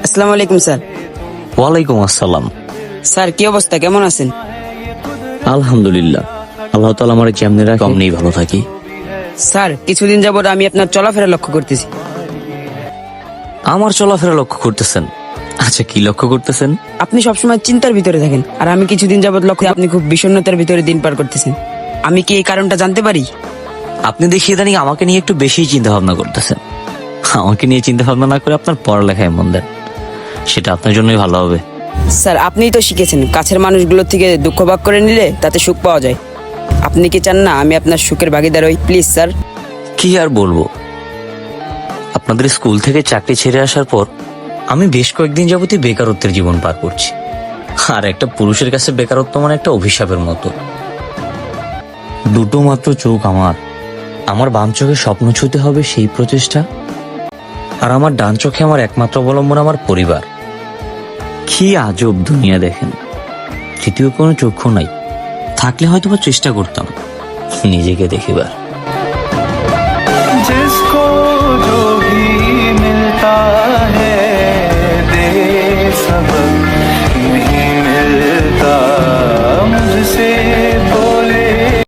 আসসালামু আলাইকুম স্যার। ওয়ালাইকুম আসসালাম। স্যার কি অবস্থা, কেমন আছেন? আলহামদুলিল্লাহ, আল্লাহ তাআলা আমার যেমনি রাখে অমনিই ভালো থাকি। স্যার কিছুদিন যাবত আমি আপনার চলাফেরা লক্ষ্য করতেছি। আমার চলাফেরা লক্ষ্য করতেছেন? আচ্ছা, কি লক্ষ্য করতেছেন? আপনি সবসময় চিন্তার ভিতরে থাকেন, আর আমি কিছুদিন যাবত লক্ষ্য আপনি খুব বিষণ্ণতার ভিতরে দিন পার করতেছেন। আমি কি এই কারণটা জানতে পারি? আপনি দেখি ইদানিং আমাকে নিয়ে একটু বেশি চিন্তা ভাবনা করতেছেন। আমাকে নিয়ে চিন্তা ভাবনা না করে আপনার পড়ালেখায় মন দেন, সেটা আপনার জন্যই ভালো হবে। স্যার আপনিই তো শিখেছেন কাছের মানুষগুলোর থেকে দুঃখ ভাগ করে নিলে তাতে সুখ পাওয়া যায়। আপনি কি চান না আমি আপনার সুখের ভাগিদার হই? Please sir. কি আর বলবো, আপনাদের স্কুল থেকে চাকরি ছেড়ে আসার পর আমি বেশ কয়েকদিন যাবতই বেকারত্বের জীবন পার করছি। আর একটা পুরুষের কাছে বেকারত্ব মানে একটা অভিশাপের মতো। দুটো মাত্র চোখ আমার বাম চোখে স্বপ্ন ছুঁতে হবে সেই প্রচেষ্টা, আর আমার ডান চোখে আমার একমাত্র অবলম্বন আমার পরিবার। কি আজব দুনিয়া দেখেন, তৃতীয় কোনো চক্ষু নাই, থাকলে হয়তো বা চেষ্টা করতাম নিজেকে দেখিবার। जिसको जो भी मिलता है